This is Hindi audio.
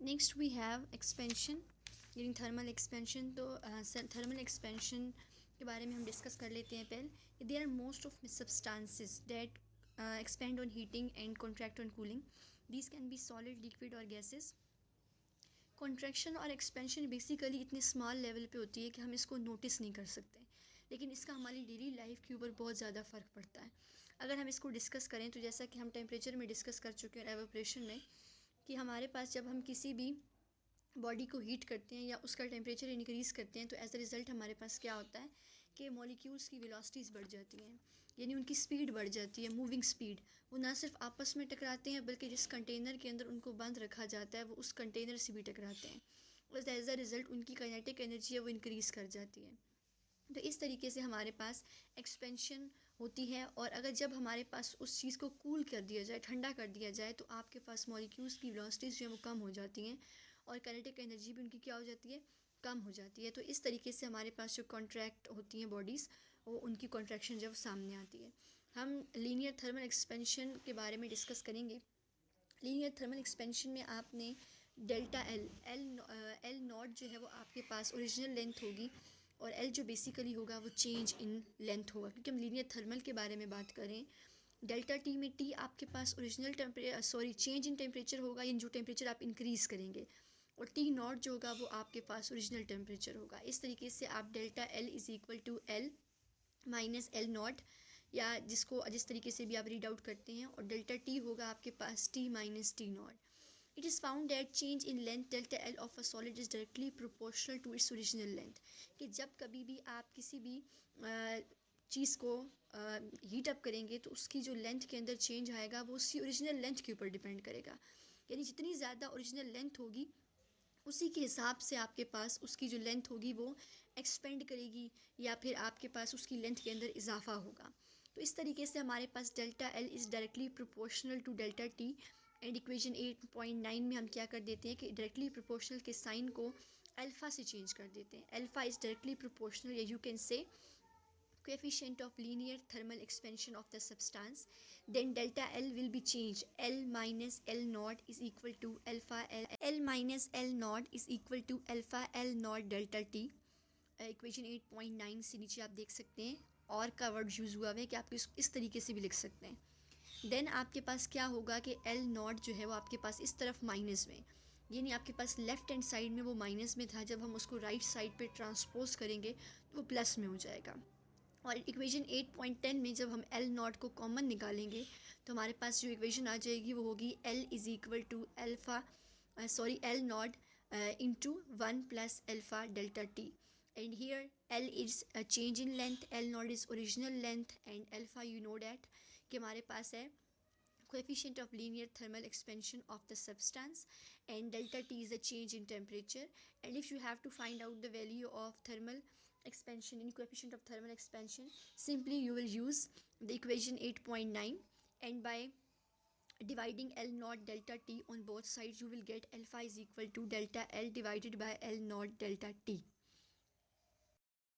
Next we have expansion during thermal expansion. तो थर्मल एक्सपेंशन के बारे में हम डिस्कस कर लेते हैं पहले। There are most of substances that expand on heating and contract on cooling. These can be solid, liquid और gases. कॉन्ट्रैक्शन और एक्सपेंशन बेसिकली इतने स्मॉल लेवल पे होती है कि हम इसको नोटिस नहीं कर सकते, लेकिन इसका हमारी डेली लाइफ के ऊपर बहुत ज़्यादा फ़र्क पड़ता है। अगर हम इसको डिस्कस करें तो जैसा कि हम टेम्परेचर में डिस्कस कर चुके हैं एवोपरेशन में, कि हमारे पास जब हम किसी भी बॉडी को हीट करते हैं या उसका टेम्परेचर इंक्रीज़ करते हैं तो एज अ रिज़ल्ट हमारे पास क्या होता है कि मॉलिक्यूल्स की वेलोसिटीज़ बढ़ जाती हैं, यानी उनकी स्पीड बढ़ जाती है, मूविंग स्पीड। वो ना सिर्फ आपस में टकराते हैं बल्कि जिस कंटेनर के अंदर उनको बंद रखा जाता है वो उस कंटेनर से भी टकराते हैं, और एज अ रिज़ल्ट उनकी काइनेटिक एनर्जी है वो इंक्रीज़ कर जाती है। तो इस तरीके से हमारे पास एक्सपेंशन होती है। और अगर जब हमारे पास उस चीज़ को कूल कर दिया जाए, ठंडा कर दिया जाए, तो आपके पास मॉलिक्यूल्स की वेलोसिटीज़ जो है वो कम हो जाती हैं और काइनेटिक एनर्जी भी उनकी क्या हो जाती है, कम हो जाती है। तो इस तरीके से हमारे पास जो कॉन्ट्रैक्ट होती हैं बॉडीज़, वो उनकी कॉन्ट्रैक्शन जब सामने आती है। हम लीनियर थर्मल एक्सपेंशन के बारे में डिस्कस करेंगे। लीनियर थर्मल एक्सपेंशन में आपने डेल्टा एल नॉट जो है वो आपके पास ओरिजिनल लेंथ होगी, और एल जो बेसिकली होगा वो चेंज इन लेंथ होगा, क्योंकि हम लीनियर थर्मल के बारे में बात करें। डेल्टा टी में टी आपके पास ओरिजिनल चेंज इन टेम्परेचर होगा, यानी जो टेम्परेचर आप इंक्रीज़ करेंगे, और टी नॉट जो होगा वो आपके पास ओरिजिनल टेम्परेचर होगा। इस तरीके से आप delta L is equal to L minus L nought, या जिस तरीके से भी आप रीड आउट करते हैं, और डेल्टा टी होगा आपके पास T minus T naught. It is found that change in length delta L of a solid is directly proportional to its original length. कि जब कभी भी आप किसी भी चीज़ को हीट अप करेंगे तो उसकी जो लेंथ के अंदर चेंज आएगा वो उसकी ओरिजिनल लेंथ के ऊपर डिपेंड करेगा। यानी जितनी ज़्यादा ओरिजिनल लेंथ होगी उसी के हिसाब से आपके पास उसकी जो लेंथ होगी वो एक्सपेंड करेगी, या फिर आपके पास उसकी लेंथ के अंदर इजाफा होगा। तो इस तरीके से हमारे पास delta L is directly proportional to delta T. And equation 8.9 में हम क्या कर देते हैं कि डायरेक्टली प्रोपोर्शनल के साइन को अल्फ़ा से चेंज कर देते हैं। अल्फ़ा इज़ डायरेक्टली प्रोपोर्शनल, या you can say coefficient of linear thermal expansion of the substance, then delta L will be changed. L minus L naught is equal to alpha L minus L naught is equal to alpha L naught delta T. Equation 8.9 से नीचे आप देख सकते हैं और का वर्ड यूज़ हुआ है कि आप इस तरीके से भी लिख सकते हैं। देन आपके पास क्या होगा कि L नॉट जो है वो आपके पास इस तरफ माइनस में, यानी आपके पास लेफ़्ट हैंड साइड में वो माइनस में था, जब हम उसको राइट साइड पे ट्रांसपोज करेंगे तो वो प्लस में हो जाएगा। और इक्वेशन 8.10 में जब हम एल नॉट को कॉमन निकालेंगे तो हमारे पास जो इक्वेशन आ जाएगी वो होगी L is equal to L nought into 1 plus alpha delta T. And here L is change in length, L nought is original length, and alpha you know that कि हमारे पास है coefficient of linear thermal expansion of the substance, and delta T is a change in temperature. And if you have to find out the value of thermal expansion in coefficient of thermal expansion, simply you will use the equation 8.9, and by dividing L naught delta T on both sides you will get alpha is equal to delta L divided by L naught delta T.